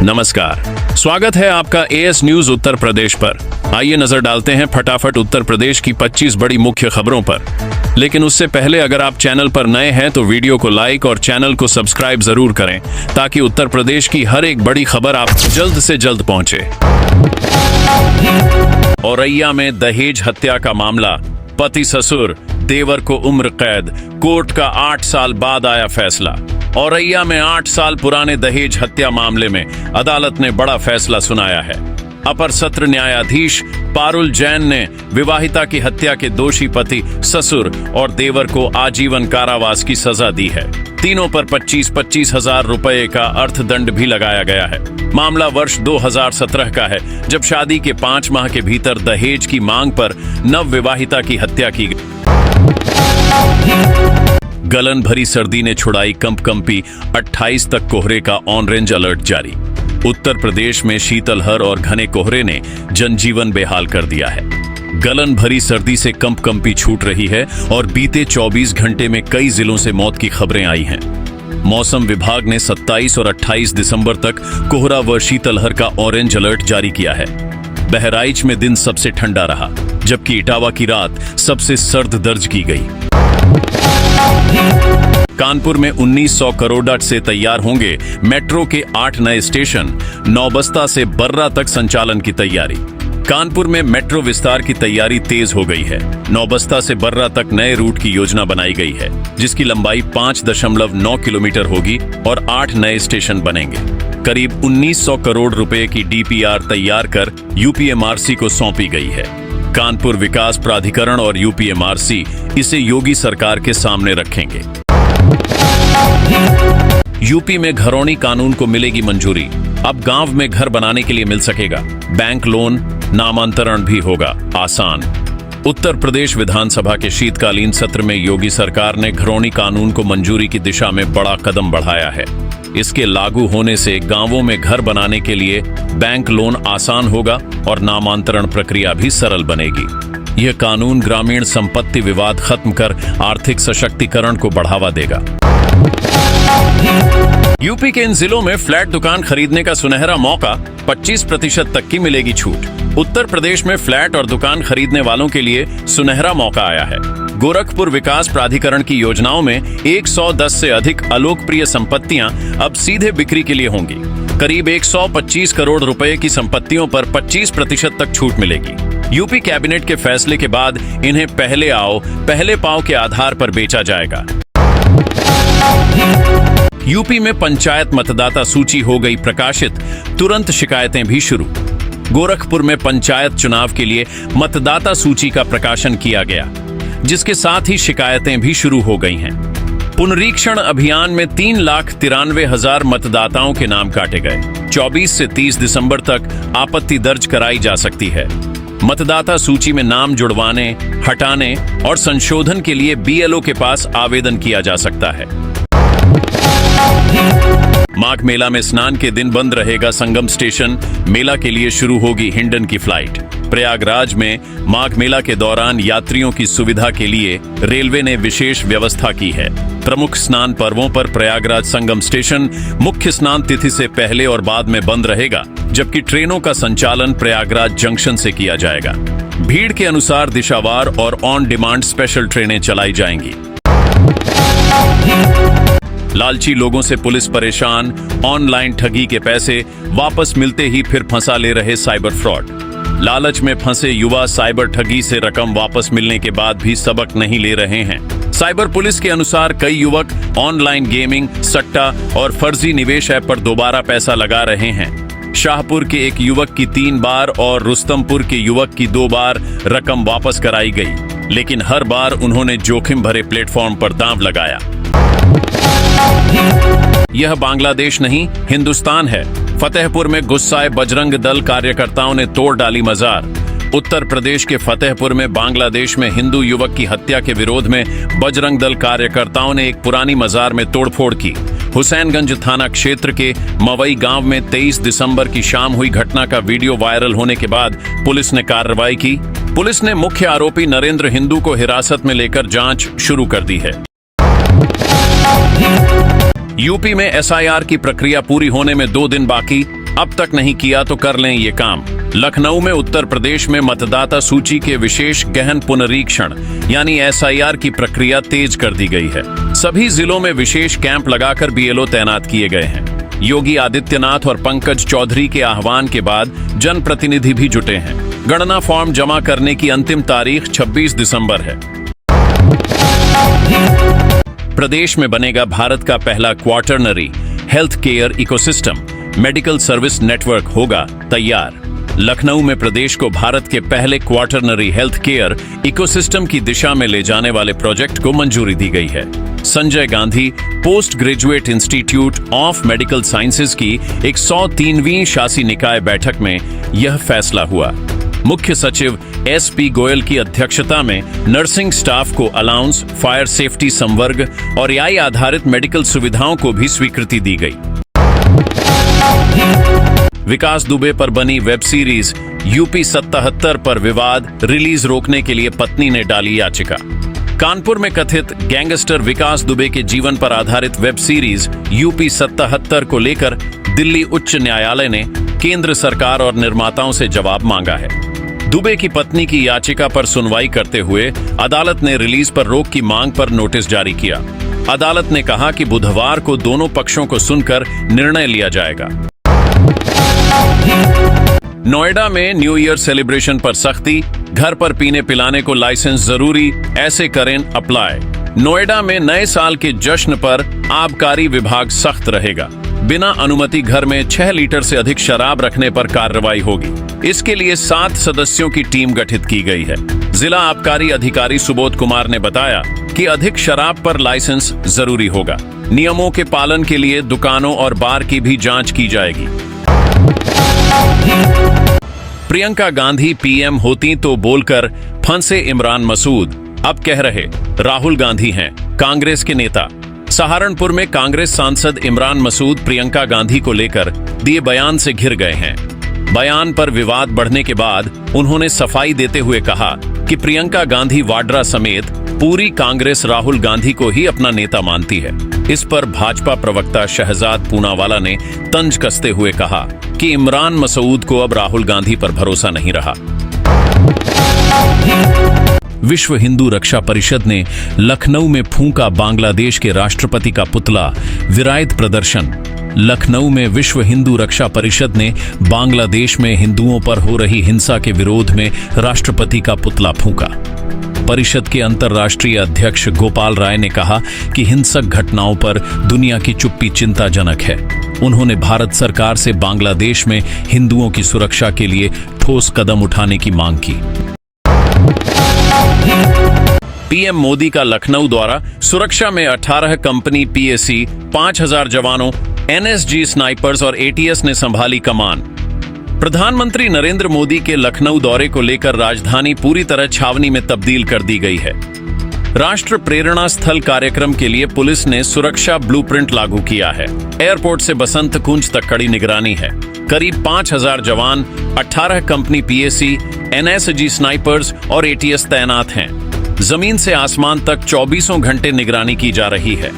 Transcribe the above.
नमस्कार, स्वागत है आपका एएस न्यूज उत्तर प्रदेश पर। आइए नजर डालते हैं फटाफट उत्तर प्रदेश की 25 बड़ी मुख्य खबरों पर। लेकिन उससे पहले अगर आप चैनल पर नए हैं तो वीडियो को लाइक और चैनल को सब्सक्राइब जरूर करें ताकि उत्तर प्रदेश की हर एक बड़ी खबर आप जल्द से जल्द पहुंचे। औरैया में दहेज हत्या का मामला, पति ससुर देवर को उम्र कैद, कोर्ट का 8 साल बाद आया फैसला। औरैया में 8 साल पुराने दहेज हत्या मामले में अदालत ने बड़ा फैसला सुनाया है। अपर सत्र न्यायाधीश पारुल जैन ने विवाहिता की हत्या के दोषी पति, ससुर और देवर को आजीवन कारावास की सजा दी है। तीनों पर 25-25 हजार रुपए का अर्थदंड भी लगाया गया है। मामला वर्ष 2017 का है, जब शादी के 5 माह के भीतर दहेज की मांग पर नव विवाहिता की हत्या की गई। गलन भरी सर्दी ने छुड़ाई कंपकंपी, 28 तक कोहरे का ऑरेंज अलर्ट जारी। उत्तर प्रदेश में शीतलहर और घने कोहरे ने जनजीवन बेहाल कर दिया है। गलन भरी सर्दी से कंपकंपी छूट रही है और बीते 24 घंटे में कई जिलों से मौत की खबरें आई हैं। मौसम विभाग ने 27 और 28 दिसंबर तक कोहरा व शीतलहर का ऑरेंज अलर्ट जारी किया है। बहराइच में दिन सबसे ठंडा रहा, जबकि इटावा की रात सबसे सर्द दर्ज की गई। कानपुर में 1900 करोड़ से तैयार होंगे मेट्रो के 8 नए स्टेशन, नौबस्ता से बर्रा तक संचालन की तैयारी। कानपुर में मेट्रो विस्तार की तैयारी तेज हो गई है। नौबस्ता से बर्रा तक नए रूट की योजना बनाई गई है, जिसकी लंबाई 5.9 किलोमीटर होगी और 8 नए स्टेशन बनेंगे। करीब 1900 करोड़ रुपए की डीपीआर तैयार कर यूपीएमआरसी को सौंपी गई है। कानपुर विकास प्राधिकरण और यूपीएमआरसी इसे योगी सरकार के सामने रखेंगे। यूपी में घरौनी कानून को मिलेगी मंजूरी। अब गांव में घर बनाने के लिए मिल सकेगा बैंक लोन, नामांतरण भी होगा आसान। उत्तर प्रदेश विधानसभा के शीतकालीन सत्र में योगी सरकार ने घरौनी कानून को मंजूरी की दिशा में बड़ा कदम बढ़ाया है। इसके लागू होने से गांवों में घर बनाने के लिए बैंक लोन आसान होगा और नामांतरण प्रक्रिया भी सरल बनेगी। यह कानून ग्रामीण संपत्ति विवाद खत्म कर आर्थिक सशक्तिकरण को बढ़ावा देगा। यूपी के इन जिलों में फ्लैट दुकान खरीदने का सुनहरा मौका, 25% तक की मिलेगी छूट। उत्तर प्रदेश में फ्लैट और दुकान खरीदने वालों के लिए सुनहरा मौका आया है। गोरखपुर विकास प्राधिकरण की योजनाओं में 110 से अधिक अलोकप्रिय संपत्तियां अब सीधे बिक्री के लिए होंगी। करीब 125 करोड़ रुपए की संपत्तियों पर 25% तक छूट मिलेगी। यूपी कैबिनेट के फैसले के बाद इन्हें पहले आओ पहले पाओ के आधार पर बेचा जाएगा। यूपी में पंचायत मतदाता सूची हो गई प्रकाशित, तुरंत शिकायतें भी शुरू। गोरखपुर में पंचायत चुनाव के लिए मतदाता सूची का प्रकाशन किया गया, जिसके साथ ही शिकायतें भी शुरू हो गई हैं। पुनरीक्षण अभियान में 3,93,000 मतदाताओं के नाम काटे गए। 24 से 30 दिसंबर तक आपत्ति दर्ज कराई जा सकती है। मतदाता सूची में नाम जुड़वाने, हटाने और संशोधन के लिए बीएलओ के पास आवेदन किया जा सकता है। माघ मेला में स्नान के दिन बंद रहेगा संगम स्टेशन, मेला के लिए शुरू होगी हिंडन की फ्लाइट। प्रयागराज में माघ मेला के दौरान यात्रियों की सुविधा के लिए रेलवे ने विशेष व्यवस्था की है। प्रमुख स्नान पर्वों पर प्रयागराज संगम स्टेशन मुख्य स्नान तिथि से पहले और बाद में बंद रहेगा, जबकि ट्रेनों का संचालन प्रयागराज जंक्शन से किया जाएगा। भीड़ के अनुसार दिशावार और ऑन डिमांड स्पेशल ट्रेनें चलाई जाएंगी। लालची लोगों से पुलिस परेशान, ऑनलाइन ठगी के पैसे वापस मिलते ही फिर फंसा ले रहे साइबर फ्रॉड। लालच में फंसे युवा साइबर ठगी से रकम वापस मिलने के बाद भी सबक नहीं ले रहे हैं। साइबर पुलिस के अनुसार कई युवक ऑनलाइन गेमिंग, सट्टा और फर्जी निवेश ऐप पर दोबारा पैसा लगा रहे हैं। शाहपुर के एक युवक की 3 बार और रुस्तमपुर के युवक की 2 बार रकम वापस कराई गई, लेकिन हर बार उन्होंने जोखिम भरे प्लेटफॉर्म पर दांव लगाया। यह बांग्लादेश नहीं, हिंदुस्तान है। फतेहपुर में गुस्साए बजरंग दल कार्यकर्ताओं ने तोड़ डाली मजार। उत्तर प्रदेश के फतेहपुर में बांग्लादेश में हिंदू युवक की हत्या के विरोध में बजरंग दल कार्यकर्ताओं ने एक पुरानी मजार में तोड़फोड़ की। हुसैनगंज थाना क्षेत्र के मवई गांव में 23 दिसंबर की शाम हुई घटना का वीडियो वायरल होने के बाद पुलिस ने कार्रवाई की। पुलिस ने मुख्य आरोपी नरेंद्र हिंदू को हिरासत में लेकर जांच शुरू कर दी है। यूपी में एसआईआर की प्रक्रिया पूरी होने में 2 दिन बाकी, अब तक नहीं किया तो कर लें ये काम। लखनऊ में उत्तर प्रदेश में मतदाता सूची के विशेष गहन पुनरीक्षण यानी SIR की प्रक्रिया तेज कर दी गई है। सभी जिलों में विशेष कैंप लगाकर BLO तैनात किए गए हैं। योगी आदित्यनाथ और पंकज चौधरी के आह्वान के बाद जनप्रतिनिधि भी जुटे हैं। गणना फॉर्म जमा करने की अंतिम तारीख 26 दिसंबर है। प्रदेश में बनेगा भारत का पहला quaternary health care ecosystem, medical service network होगा तैयार। लखनऊ में प्रदेश को भारत के पहले क्वार्टरनरी हेल्थ केयर इकोसिस्टम की दिशा में ले जाने वाले प्रोजेक्ट को मंजूरी दी गई है। Sanjay Gandhi post graduate institute of medical sciences की 103वीं शासी निकाय बैठक में यह फैसला हुआ। मुख्य सचिव SP गोयल की अध्यक्षता में नर्सिंग स्टाफ को अलाउंस, फायर सेफ्टी संवर्ग और AI आधारित मेडिकल सुविधाओं को भी स्वीकृति दी गई। विकास दुबे पर बनी वेब सीरीज UP 77 पर विवाद, रिलीज रोकने के लिए पत्नी ने डाली याचिका। कानपुर में कथित गैंगस्टर विकास दुबे के जीवन पर आधारित वेब सीरीज UP 77 को लेकर दिल्ली उच्च न्यायालय ने केंद्र सरकार और निर्माताओं से जवाब मांगा है। दुबे की पत्नी की याचिका पर सुनवाई करते हुए अदालत ने रिलीज पर रोक की मांग पर नोटिस जारी किया। अदालत ने कहा कि बुधवार को दोनों पक्षों को सुनकर निर्णय लिया जाएगा। नोएडा में न्यू ईयर सेलिब्रेशन पर सख्ती, घर पर पीने पिलाने को लाइसेंस जरूरी, ऐसे करें अप्लाई। नोएडा में नए साल के जश्न पर आबकारी विभाग सख्त रहेगा। बिना अनुमति घर में 6 लीटर से अधिक शराब रखने पर कार्रवाई होगी। इसके लिए 7 सदस्यों की टीम गठित की गई है। जिला आबकारी अधिकारी सुबोध कुमार ने बताया कि अधिक शराब पर लाइसेंस जरूरी होगा। नियमों के पालन के लिए दुकानों और बार की भी जांच की जाएगी। प्रियंका गांधी PM होती तो बोलकर फंसे इमरान मसूद, अब कह रहे राहुल गांधी हैं कांग्रेस के नेता। सहारनपुर में कांग्रेस सांसद इमरान मसूद प्रियंका गांधी को लेकर दिए बयान से घिर गए हैं। बयान पर विवाद बढ़ने के बाद उन्होंने सफाई देते हुए कहा कि प्रियंका गांधी वाड्रा समेत पूरी कांग्रेस राहुल गांधी को ही अपना नेता मानती है। इस पर भाजपा प्रवक्ता शहजाद पूनावाला ने तंज कसते हुए कहा कि इमरान मसूद को अब राहुल गांधी पर भरोसा नहीं रहा। विश्व हिंदू रक्षा परिषद ने लखनऊ में फूंका बांग्लादेश के राष्ट्रपति का पुतला, विरायत प्रदर्शन। लखनऊ में विश्व हिंदू रक्षा परिषद ने बांग्लादेश में हिंदुओं पर हो रही हिंसा के विरोध में राष्ट्रपति का पुतला फूंका। परिषद के अंतर्राष्ट्रीय अध्यक्ष गोपाल राय ने कहा कि हिंसक घटनाओं पर दुनिया की चुप्पी चिंताजनक है। उन्होंने भारत सरकार से बांग्लादेश में हिंदुओं की सुरक्षा के लिए ठोस कदम उठाने की मांग की। PM मोदी का लखनऊ दौरा, सुरक्षा में 18 कंपनी PAC, 5000 जवानों, NSG स्नाइपर्स और ATS ने संभाली कमान। प्रधानमंत्री नरेंद्र मोदी के लखनऊ दौरे को लेकर राजधानी पूरी तरह छावनी में तब्दील कर दी गई है। राष्ट्र प्रेरणा स्थल कार्यक्रम के लिए पुलिस ने सुरक्षा ब्लूप्रिंट लागू किया है। एयरपोर्ट से बसंत कुंज तक कड़ी निगरानी है। करीब 5000 जवान, 18 कंपनी PAC, NSG स्नाइपर्स और ATS तैनात हैं। जमीन से आसमान तक 24 घंटे निगरानी की जा रही है।